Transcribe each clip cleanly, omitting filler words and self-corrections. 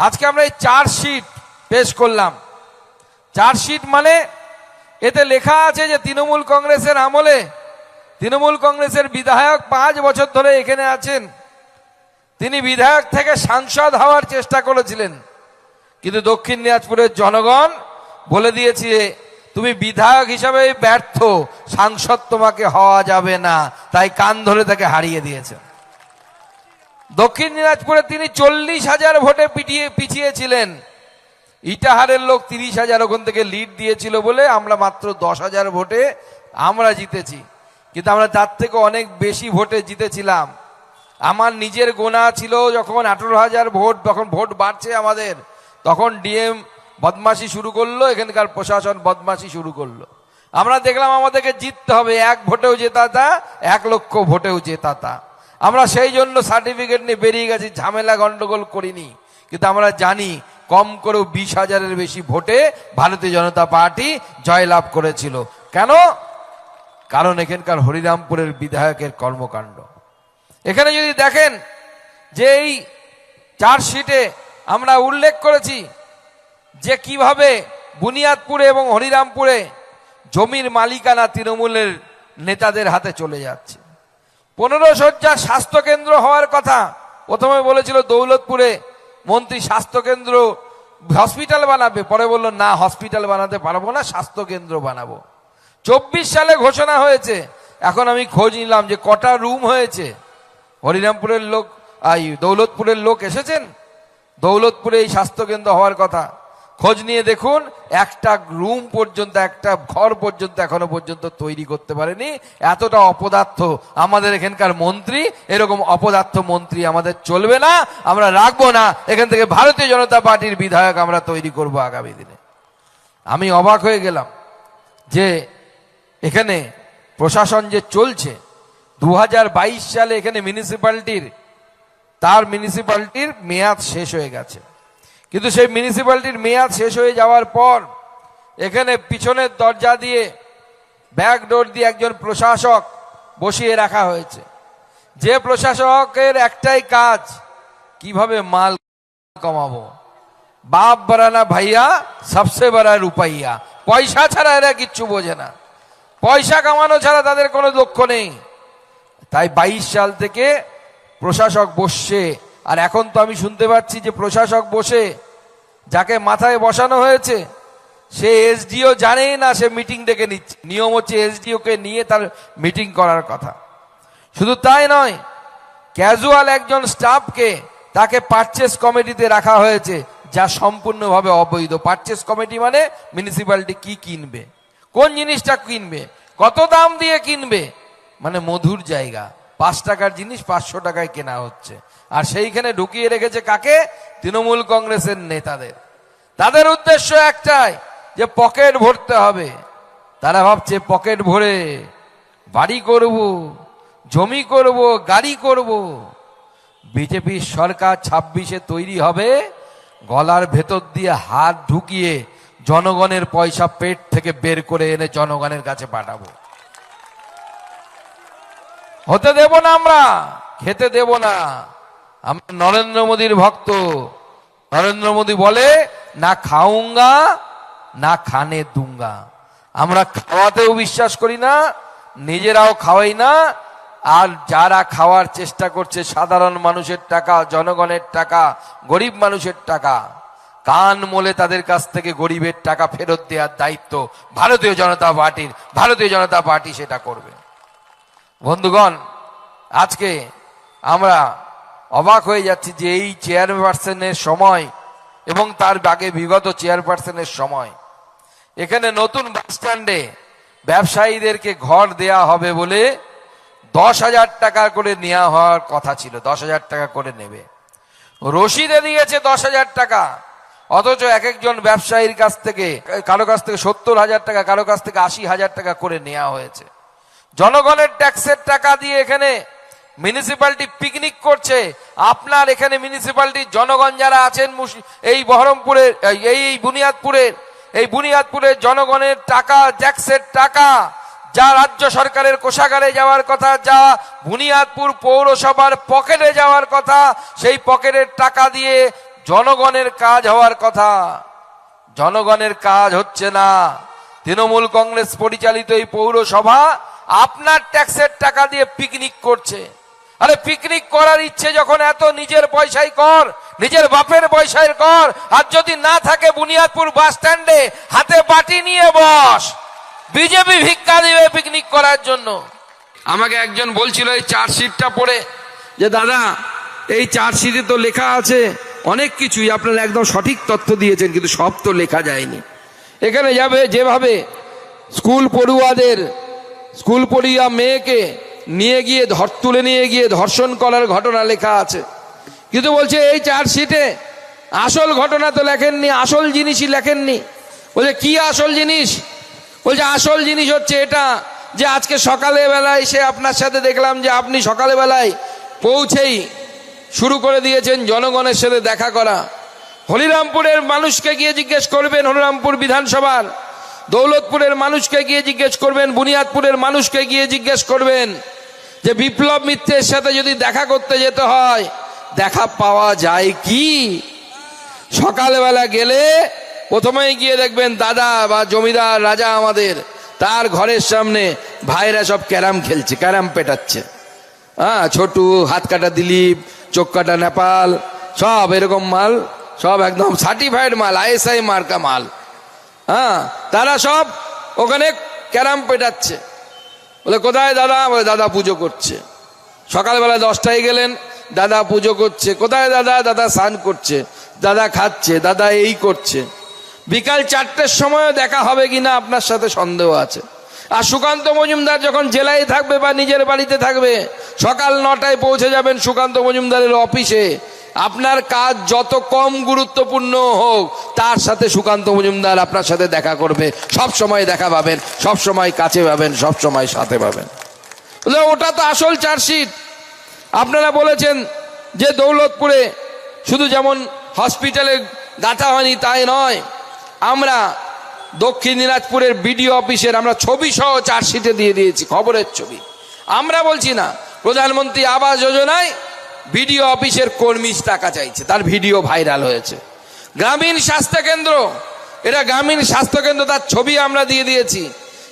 আজকে আমরা এই চার্জশিট পেশ করলাম। চার্জশিট মানে এতে লেখা আছে যে তৃণমূল কংগ্রেসের আমলে তৃণমূল কংগ্রেসের বিধায়ক 5 বছর ধরে এখানে আছেন, তিনি বিধায়ক থেকে সাংসদ হওয়ার চেষ্টা করেছিলেন, কিন্তু দক্ষিণ দিনাজপুরের জনগণ বলে দিয়েছে তুমি বিধায়ক হিসাবে ব্যর্থ, সাংসদ তোমাকে হওয়া যাবে না, তাই কান ধরে তাকে হারিয়ে দিয়েছে। দক্ষিণ দিনাজপুরে তিনি 40,000 ভোটে পিছিয়েছিলেন। ইটাহারের লোক 30,000 ওখান থেকে লিড দিয়েছিল বলে আমরা মাত্র 10,000 ভোটে আমরা জিতেছি, কিন্তু আমরা তার থেকে অনেক বেশি ভোটে জিতেছিলাম। আমার নিজের গোনা ছিল যখন 18,000 ভোট, যখন ভোট বাড়ছে আমাদের, তখন ডিএম বদমাশি শুরু করলো, এখানকার প্রশাসন বদমাশি শুরু করলো। আমরা দেখলাম আমাদেরকে জিততে হবে, 1 ভোটেও জেতাতা, 1 লক্ষ ভোটেও জেতাতা। আমরা সেই জন্য সার্টিফিকেট নিয়ে বেরিয়ে গেছি, ঝামেলা গন্ডগোল করিনি। কিন্তু আমরা জানি কম করেও 20,000-এর বেশি ভোটে ভারতীয় জনতা পার্টি জয়লাভ করেছিল। কেন? কারণ এখানকার হরিরামপুরের বিধায়কের কর্মকাণ্ড। এখানে যদি দেখেন যে এই চার্জশিটে আমরা উল্লেখ করেছি যে কিভাবে বুনিয়াদপুরে এবং হরিরামপুরে জমির মালিকানা তৃণমূলের নেতাদের হাতে চলে যাচ্ছে। 15 শয্যার স্বাস্থ্যকেন্দ্র হওয়ার কথা প্রথমে বলেছিল দৌলতপুরে মন্ত্রী, স্বাস্থ্যকেন্দ্র হসপিটাল বানাবে, পরে বলল না হসপিটাল বানাতে পারবো না, স্বাস্থ্যকেন্দ্র বানাবো। 24 সালে ঘোষণা হয়েছে। এখন আমি খোঁজ নিলাম যে কটা রুম হয়েছে। হরিরামপুরের লোক, দৌলতপুরের লোক এসেছেন, দৌলতপুরে এই স্বাস্থ্যকেন্দ্র হওয়ার কথা, খোঁজ নিয়ে দেখুন একটা রুম পর্যন্ত, একটা ঘর পর্যন্ত এখনো পর্যন্ত তৈরি করতে পারেনি। এতটা অপদার্থ আমাদের এখানকার মন্ত্রী। এরকম অপদার্থ মন্ত্রী আমাদের চলবে না, আমরা রাখবো না। এখান থেকে ভারতীয় জনতা পার্টির বিধায়ক আমরা তৈরি করব আগামী দিনে। আমি অবাক হয়ে গেলাম যে এখানে প্রশাসন যে চলছে, 2022 সালে এখানে মিউনিসিপ্যালিটির মেয়াদ শেষ হয়ে গেছে, কিন্তু সেই মিউনিসিপ্যালিটির মেয়াদ শেষ হয়ে যাওয়ার পর এখানে পিছনের দরজা দিয়ে, ব্যাক ডোর দিয়ে একজন প্রশাসক বসিয়ে রাখা হয়েছে। যে প্রশাসকের একটাই কাজ, কিভাবে মাল কমাবো। বাপ বাড়ানা ভাইয়া সবসে বড় রুপাইয়া। পয়সা ছাড়া এরা কিচ্ছু বোঝে না, পয়সা কামানো ছাড়া তাদের কোনো লক্ষ্য নেই। তাই 22 সাল থেকে প্রশাসক বসছে। আর এখন তো আমি শুনতে পাচ্ছি যে প্রশাসক বসে, যাকে মাথায় বসানো হয়েছে সে এসডিও জানেই না, সে মিটিং ডেকে নিচ্ছে। নিয়ম হচ্ছে এসডিও কে নিয়ে তার মিটিং করার কথা। শুধু তাই নয়, ক্যাজুয়াল একজন স্টাফকে তাকে পারচেস কমিটিতে রাখা হয়েছে, যা সম্পূর্ণভাবে অবৈধ। পারচেস কমিটি মানে মিউনিসিপ্যালিটি কি কিনবে, কোন জিনিসটা কিনবে, কত দাম দিয়ে কিনবে, মানে মধুর জায়গা। 5 টাকার জিনিস 500 টাকায় কেনা হচ্ছে। আর সেইখানে ঢুকিয়ে রেখেছে কাকে? তৃণমূল কংগ্রেসের নেতাদের। তাদের উদ্দেশ্য একটাই, যে পকেট ভরতে হবে। তারা ভাবছে পকেট ভরে বাড়ি করব, জমি করব, গাড়ি করব। বিজেপির সরকার 26-এ তৈরি হবে, গলার ভেতর দিয়ে হাত ঢুকিয়ে জনগণের পয়সা পেট থেকে বের করে এনে জনগণের কাছে পাঠাবো। হতে দেব না, আমরা খেতে দেব না। আমরা নরেন্দ্র মোদীর ভক্ত। নরেন্দ্র মোদী বলে না খাউঙ্গা না খানে দুঙ্গা। আমরা খাওয়াতেও বিশ্বাস করি না, নিজেরাও খাওয়াই না। আর যারা খাওয়ার চেষ্টা করছে সাধারণ মানুষের টাকা, জনগণের টাকা, গরিব মানুষের টাকা, কান মোলে তাদের কাছ থেকে গরিবের টাকা ফেরত দেওয়ার দায়িত্ব ভারতীয় জনতা পার্টির। ভারতীয় জনতা পার্টি সেটা করবে। বন্ধুগণ, আজকে আমরা অবাক হয়ে যাচ্ছি যে এই চেয়ারপারসনের সময় এবং তার আগে বিগত চেয়ারপারসনের সময় এখানে নতুন বাস স্ট্যান্ডে ব্যবসায়ীদেরকে ঘর দেয়া হবে বলে 10,000 টাকা করে নেওয়া হওয়ার কথা ছিল। 10,000 টাকা করে নেবে, রসিদে দিয়েছে 10,000 টাকা। অথচ এক একজন ব্যবসায়ীর কাছ থেকে, কারো কাছ থেকে 70,000 টাকা, কারো কাছ থেকে 80,000 টাকা করে নেওয়া হয়েছে। জনগণের ট্যাক্সের টাকা দিয়ে এখানে মিউনিসিপ্যালিটি পিকনিক করছে। আপনার এখানে মিউনিসিপ্যালিটির জনগণ যারা আছেন এই বহরমপুরের, এই বুনিয়াদপুরের জনগণের টাকা, ট্যাক্সের টাকা, যা রাজ্য সরকারের কোষাগারে যাওয়ার কথা, যা বুনিয়াদপুর পৌরসভার পকেটে যাওয়ার কথা, সেই পকেটের টাকা দিয়ে জনগণের কাজ হওয়ার কথা, জনগণের কাজ হচ্ছে না। তৃণমূল কংগ্রেস পরিচালিত এই পৌরসভা আপনার ট্যাক্সের টাকা দিয়ে পিকনিক করছে। আরে পিকনিক করার ইচ্ছে যখন এত নিজের পয়সায় কর, নিজের বাপের পয়সায় কর। আর যদি না থাকে বুনিয়াদপুর বাস স্ট্যান্ডে হাতে বাটি নিয়ে বস, বিজেপি ভিক্ষা দিবে পিকনিক করার জন্য। আমাকে একজন বলছিল এই চার্জশিটটা পড়ে যে দাদা এই চার্জশিটে তো লেখা আছে অনেক কিছুই, আপনারা একদম সঠিক তথ্য দিয়েছেন, কিন্তু সব তো লেখা যায়নি। এখানে যাবে যেভাবে স্কুল পড়ুয়া মেয়েকে নিয়ে গিয়ে তুলে নিয়ে গিয়ে ধর্ষণ করার ঘটনা লেখা আছে, কিন্তু বলছে এই চার্জশিটে আসল ঘটনা তো লেখেননি, আসল জিনিসই লেখেননি। বলছে কি আসল জিনিস? বলছে আসল জিনিস হচ্ছে এটা যে আজকে সকালে বেলায় সে আপনার সাথে দেখলাম যে আপনি সকালে বেলায় পৌঁছেই শুরু করে দিয়েছেন জনগণের সাথে দেখা করা। হরিরামপুরের মানুষকে গিয়ে জিজ্ঞেস করবেন, হরিরামপুর বিধানসভার, দৌলতপুরের মানুষকে গিয়ে জিজ্ঞেস করবেন, বুনিয়াদপুরের মানুষকে গিয়ে জিজ্ঞেস করবেন যে বিপ্লব মিত্রের সাথে যদি দেখা করতে যেতে হয় দেখা পাওয়া যায় কি? সকালবেলা গেলে প্রথমেই গিয়ে দেখবেন দাদা বা জমিদার রাজা আমাদের, তার ঘরের সামনে ভাইরা সব ক্যারাম খেলছে, ক্যারাম পেটাচ্ছে। ছোটু, হাত কাটা দিলীপ, চোখ কাটা নেপাল, সব এরকম মাল, সব একদম সার্টিফাইড মাল, ISI মার্কা মাল। তারা সব ওখানে ক্যারাম পেটাচ্ছে। বলে কোথায় দাদা? বলে দাদা পুজো করছে। সকালবেলা 10টায় গেলেন, দাদা পুজো করছে। কোথায় দাদা? দাদা স্নান করছে, দাদা খাচ্ছে, দাদা এই করছে। বিকাল 4টের সময়ও দেখা হবে কিনা আপনার সাথে সন্দেহ আছে। আর সুকান্ত মজুমদার যখন জেলায় থাকবে বা নিজের বাড়িতে থাকবে, সকাল 9টায় পৌঁছে যাবেন সুকান্ত মজুমদারের অফিসে। আপনার কাজ যত কম গুরুত্বপূর্ণ হোক, তার সাথে সুকান্ত মজুমদার আপনার সাথে দেখা করবে। সব সময় দেখা পাবেন, সব সময় কাছে পাবেন, সব সময় সাথে পাবেন। ওটা তো আসল চার্জশিট। আপনারা বলেছেন যে দৌলতপুরে শুধু যেমন হসপিটালে গাঁথা হয়নি তাই নয়, আমরা দক্ষিণ দিনাজপুরের BDO অফিসের আমরা ছবি সহ চার্জশিটে দিয়ে দিয়েছি, খবরের ছবি। আমরা বলছি না, প্রধানমন্ত্রী আবাস যোজনায় BDO অফিসের কর্মী টাকা চাইছে, তার ভিডিও ভাইরাল হয়েছে। গ্রামীণ স্বাস্থ্যকেন্দ্র, এটা গ্রামীণ স্বাস্থ্যকেন্দ্র, তার ছবি আমরা দিয়ে দিয়েছি।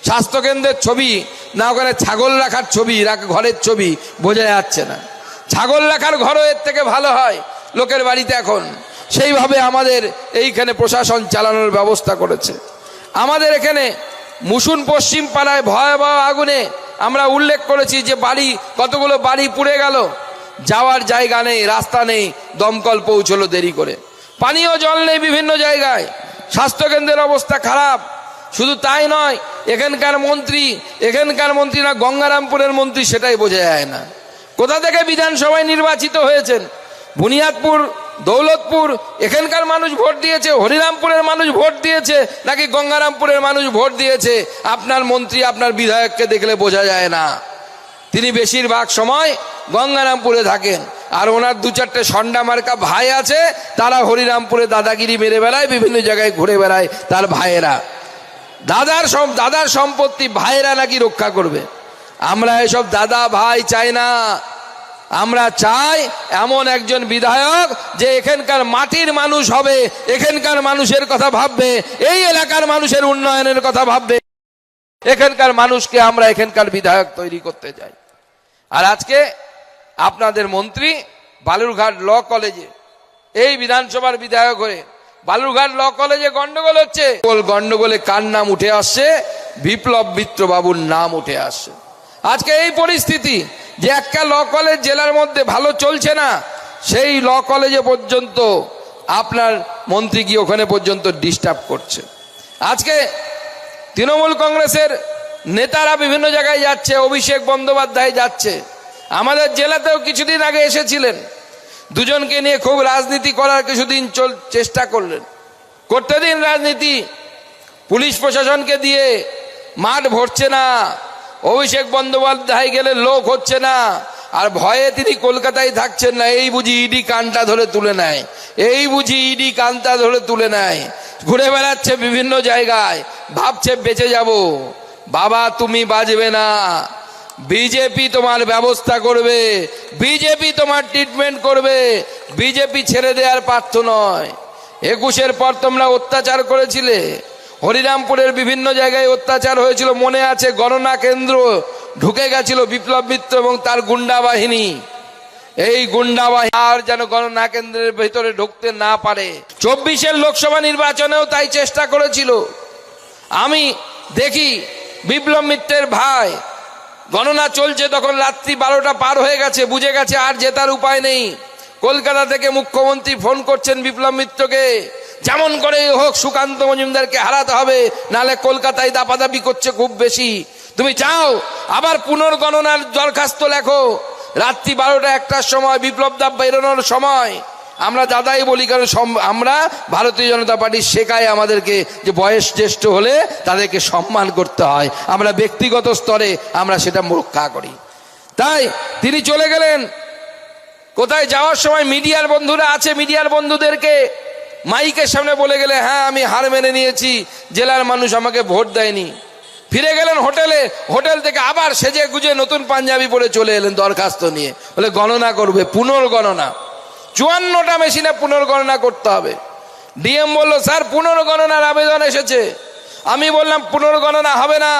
স্বাস্থ্যকেন্দ্রের ছবি না, ওখানে ছাগল রাখার ছবি, ঘরের ছবি বোঝা যাচ্ছে না। ছাগল রাখার ঘরও এর থেকে ভালো হয় লোকের বাড়িতে এখন। সেইভাবে আমাদের এইখানে প্রশাসন চালানোর ব্যবস্থা করেছে। আমাদের এখানে মুসুন পশ্চিম পাড়ায় ভয়াবহ আগুনে আমরা উল্লেখ করেছি যে কতগুলো বাড়ি পুড়ে গেল, যাওয়ার জায়গা নেই, রাস্তা নেই, দমকল পৌঁছলো দেরি করে, পানীয় জল নেই বিভিন্ন জায়গায়, স্বাস্থ্যকেন্দ্রের অবস্থা খারাপ। শুধু তাই নয়, এখানকার মন্ত্রী না গঙ্গারামপুরের মন্ত্রী সেটাই বোঝা যায় না। কোথা থেকে বিধানসভায় নির্বাচিত হয়েছেন? বুনিয়াদপুর, দৌলতপুর এখানকার মানুষ ভোট দিয়েছে, হরিরামপুরের মানুষ ভোট দিয়েছে, নাকি গঙ্গারামপুরের মানুষ ভোট দিয়েছে? আপনার মন্ত্রী, আপনার বিধায়ককে দেখলে বোঝা যায় না। তিনি বেশিরভাগ সময় গঙ্গারামপুরে থাকেন, আর ওনার 2-4টে সন্ডা মার্কা ভাই আছে, তারা হরিরামপুরে দাদাগিরি মেরে বেড়ায়, বিভিন্ন জায়গায় ঘুরে বেড়ায় তার ভাইয়েরা। দাদার সম্পত্তি ভাইয়েরা নাকি রক্ষা করবে। আমরা এসব দাদা ভাই চাই না। আমরা চাই এমন একজন বিধায়ক যে এখানকার মাটির মানুষ হবে, এখানকার মানুষের কথা ভাববে, এই এলাকার মানুষের উন্নয়নের কথা ভাববে। এখানকার মানুষকে আমরা এখানকার বিধায়ক তৈরি করতে চাই। আর আজকে আপনাদের মন্ত্রী বালুরঘাট ল কলেজে, এই বিধানসভার বিধায়ক হয়ে বালুরঘাট ল কলেজে গন্ডগোল হচ্ছে। গন্ডগোলে কার নাম উঠে আসছে? বিপ্লব মিত্র বাবুর নাম উঠে আসছে। আজকে এই পরিস্থিতি যে একটা ল কলেজ জেলার মধ্যে ভালো চলছে না, সেই ল কলেজে পর্যন্ত আপনার মন্ত্রী গিয়ে ওখানে পর্যন্ত ডিস্টার্ব করছে। আজকে তৃণমূল কংগ্রেসের নেতারা বিভিন্ন জায়গায় যাচ্ছে, অভিষেক বন্দ্যোপাধ্যায় যাচ্ছে, আমাদের জেলাতেও কিছুদিন আগে এসেছিলেন, দুজনকে নিয়ে খুব রাজনীতি করার কিছুদিন চেষ্টা করলেন। করতে দিন রাজনীতি, পুলিশ প্রশাসনকে দিয়ে মাঠ ভরছে না, অভিষেক বন্দ্যোপাধ্যায় গেলে লোক হচ্ছে না, আর ভয়ে তিনি কলকাতায় থাকছেন না। এই বুঝি ইডি কানটা ধরে তুলে নেয়, এই বুঝি ইডি কানটা ধরে তুলে নেয়, ঘুরে বেড়াচ্ছে বিভিন্ন জায়গায়, ভাবছে বেঁচে যাব। বাবা তুমি বাঁচবে না, বিজেপি তোমার ব্যবস্থা করবে, বিজেপি তোমার ট্রিটমেন্ট করবে, বিজেপি ছেড়ে দেওয়ার পার্থ নয়। 21-এর পর তোমরা অত্যাচার করেছিলে, হরিরামপুরের বিভিন্ন জায়গায় অত্যাচার হয়েছিল, মনে আছে? গণনা কেন্দ্র ঢুকে গেছিল বিপ্লব মিত্র এবং তার গুন্ডা বাহিনী। এই গুন্ডা বাহিনী আর যেন গণনা কেন্দ্রের ভিতরে ঢুকতে না পারে। 24-এর লোকসভা নির্বাচনেও তাই চেষ্টা করেছিল। আমি দেখি বিপ্লব মিত্রের ভাই গণনা চলছে, তখন রাত্রি 12টা পার হয়ে গেছে, বুঝে গেছে আর জেতার উপায় নেই। কলকাতা থেকে মুখ্যমন্ত্রী ফোন করছেন বিপ্লব মিত্রকে, যেমন করে হোক সুকান্ত মজুমদারকে হারাতে হবে, নালে কলকাতায় দাপাদাপি করছে খুব বেশি। তুমি চাও আবার পুনর্গণনার দরখাস্ত লেখো। রাত্রি 12টা 1টার সময় বিপ্লব দা বেরোনোর সময় আমরা দাদাই বলি, কারণ আমরা ভারতীয় জনতা পার্টি শেখায় আমাদেরকে যে বয়স জ্যেষ্ঠ হলে তাদেরকে সম্মান করতে হয়। আমরা ব্যক্তিগত স্তরে আমরা সেটা রক্ষা করি। তাই তিনি চলে গেলেন। কোথায় যাওয়ার সময় মিডিয়ার বন্ধুরা আছে, মিডিয়ার বন্ধুদেরকে মাইকের সামনে বলে গেলে, হ্যাঁ আমি হার মেনে নিয়েছি, জেলার মানুষ আমাকে ভোট দেয়নি। ফিরে গেলেন হোটেলে, হোটেল থেকে আবার সেজে গুজে নতুন পাঞ্জাবি পরে চলে এলেন দরখাস্ত নিয়ে, বলে গণনা করবে, পুনর্গণনা। 54টা মেশিনে পুনর্গণনা করতে হবে। ডিএম বলল, স্যার পুনর্গণনার আবেদন এসেছে। আমি বললাম পুনর্গণনা হবে না,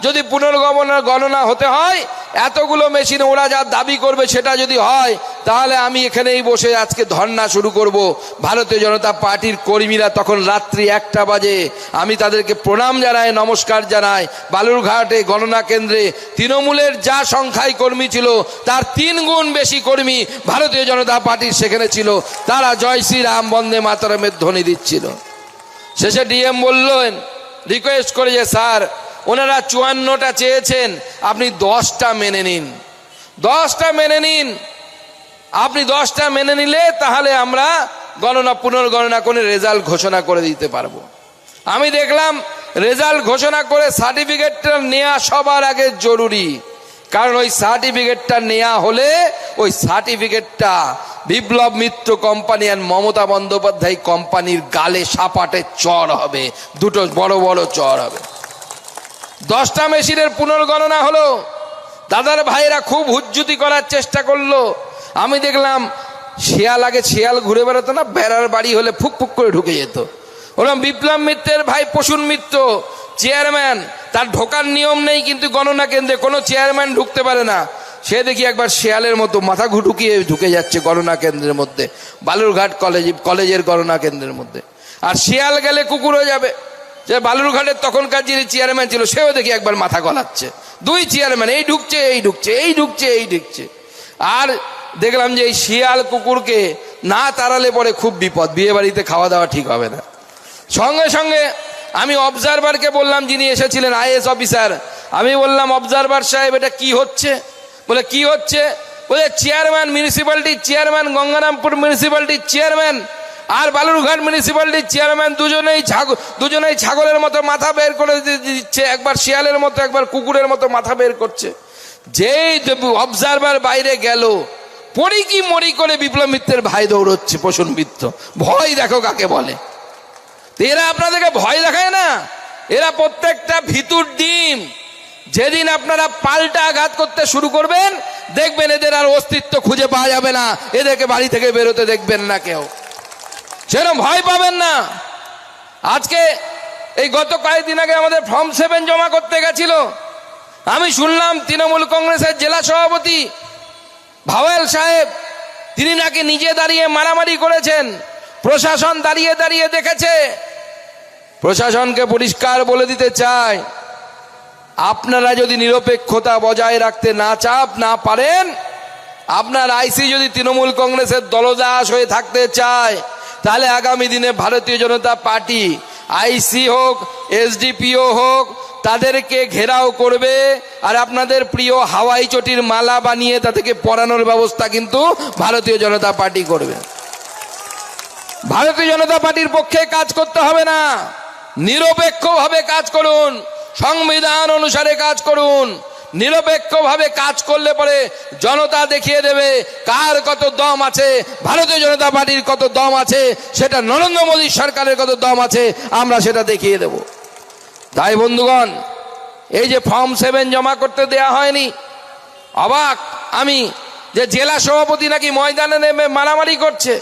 যদি পুনর্গণনা হতে হয় এতগুলো মেশিন ওরা যা দাবি করবে সেটা যদি হয়, তাহলে আমি এখানেই বসে আজকে ধর্ণা শুরু করব। ভারতীয় জনতা পার্টির কর্মীরা তখন রাত্রি 1টা বাজে, আমি তাদেরকে প্রণাম জানাই, নমস্কার জানাই। বালুরঘাটে গণনা কেন্দ্রে তৃণমূলের যা সংখ্যায় কর্মী ছিল তার 3 গুণ বেশি কর্মী ভারতীয় জনতা পার্টির সেখানে ছিল। তারা জয় শ্রীরাম বন্দে মাতরমের ধ্বনি দিচ্ছিল। শেষে ডিএম বললেন, রিকোয়েস্ট করে যে স্যার ওনারা 54টা চেয়েছেন, আপনি 10টা মেনে নিন, 10টা মেনে নিন। আপনি 10টা মেনে নিলে তাহলে আমরা পুনর্গণনা করে রেজাল্ট ঘোষণা করে দিতে পারবো। আমি দেখলাম রেজাল্ট ঘোষণা করে সার্টিফিকেটটা নেওয়া সবার আগে জরুরি, কারণ ওই সার্টিফিকেটটা নেওয়া হলে ওই সার্টিফিকেটটা বিপ্লব মিত্র কোম্পানি আর মমতা বন্দ্যোপাধ্যায় কোম্পানির গালে সাপাটে চড় হবে, দুটো বড় বড় চড় হবে। 10টা মেশিনের পুনর্গণনা হলো। দাদার ভাইরা খুব হুজ্জুতি করার চেষ্টা করলো। আমি দেখলাম শিয়াল, আগে শিয়াল ঘুরে বেড়াতো না, বেড়ার বাড়ি হলে ফুক ফুক করে ঢুকে যেত। ওরকম বিপ্লব মিত্রের ভাই প্রসূন মিত্র চেয়ারম্যান, তার ঢোকার নিয়ম নেই, কিন্তু গণনা কেন্দ্রে কোনো চেয়ারম্যান ঢুকতে পারে না। সে দেখি একবার শিয়ালের মতো মাথা ঢুকিয়ে ঢুকে যাচ্ছে গণনা কেন্দ্রের মধ্যে, বালুরঘাট কলেজের গণনা কেন্দ্রের মধ্যে। আর শিয়াল গেলে কুকুর হয়ে যাবে। যে বালুরঘাটের তখনকার যিনি চেয়ারম্যান ছিল সেও দেখি একবার মাথা গলাচ্ছে। 2 চেয়ারম্যান, এই ঢুকছে এই ঢুকছে, এই ঢুকছে এই ঢুকছে। আর দেখলাম যে এই শিয়াল কুকুরকে না তাড়ালে পরে খুব বিপদ, বিয়ে বাড়িতে খাওয়া দাওয়া ঠিক হবে না। সঙ্গে সঙ্গে আমি অবজারভারকে বললাম, যিনি এসেছিলেন আইএস অফিসার, আমি বললাম অবজারভার সাহেব এটা কি হচ্ছে? বলে কি হচ্ছে? বলে চেয়ারম্যান, মিউনিসিপ্যালিটির চেয়ারম্যান, গঙ্গারামপুর মিউনিসিপ্যালিটির চেয়ারম্যান আর বালুরঘাট মিউনিসিপ্যালিটির চেয়ারম্যান দুজনেই ছাগলের মতো মাথা বের করে দিচ্ছে, একবার শিয়ালের মতো একবার কুকুরের মতো মাথা বের করছে। যেই অবজারভার বাইরে গেল, পড়ি কি মরি করে বিপ্লব মিত্রের ভাই দৌড়চ্ছে, প্রসূন মিত্র। ভয় দেখো কাকে বলে। এরা আপনাদেরকে ভয় দেখায় না, এরা প্রত্যেকটা ভিতুর ডিম। যেদিন আপনারা পাল্টা আঘাত করতে শুরু করবেন, দেখবেন এদের আর অস্তিত্ব খুঁজে পাওয়া যাবে না, এদেরকে বাড়ি থেকে বেরোতে দেখবেন না কেউ, সেরকম ভয় পাবেন না। আজকে এই গত কয়েকদিন আগে আমাদের ফর্ম 7 জমা করতে গেছিল, আমি শুনলাম তৃণমূল কংগ্রেসের জেলা সভাপতি ভাওয়েল সাহেব, তিনি নাকি নিজে দাঁড়িয়ে মারামারি করেছেন, প্রশাসন দাঁড়িয়ে দাঁড়িয়ে দেখেছে। প্রশাসনকে পরিষ্কার বলে দিতে চাই, আপনারা যদি নিরপেক্ষতা বজায় রাখতে না পারেন, আপনার আইসি যদি তৃণমূল কংগ্রেসের দলদাস হয়ে থাকতে চায়, তাহলে আগামী দিনে ভারতীয় জনতা পার্টি আইসি হোক, এসডিপিও হোক, তাদেরকে ঘেরাও করবে। আর আপনাদের প্রিয় হাওয়াই চটির মালা বানিয়ে তাদেরকে পরানোর ব্যবস্থা কিন্তু ভারতীয় জনতা পার্টি করবে। ভারতীয় জনতা পার্টির পক্ষে কাজ করতে হবে না, নিরপেক্ষভাবে কাজ করুন, সংবিধান অনুসারে কাজ করুন। নিরপেক্ষভাবে কাজ করলে পরে জনতা দেখিয়ে দেবে কার কত দম আছে, ভারতীয় জনতা পার্টির কত দম আছে, সেটা নরেন্দ্র মোদী সরকারের কত দম আছে, আমরা সেটা দেখিয়ে দেব। তাই বন্ধুগণ, এই যে ফর্ম 7 জমা করতে দেয়া হয়নি, অবাক আমি যে জেলা সভাপতি নাকি ময়দানে নেমে মারামারি করছে।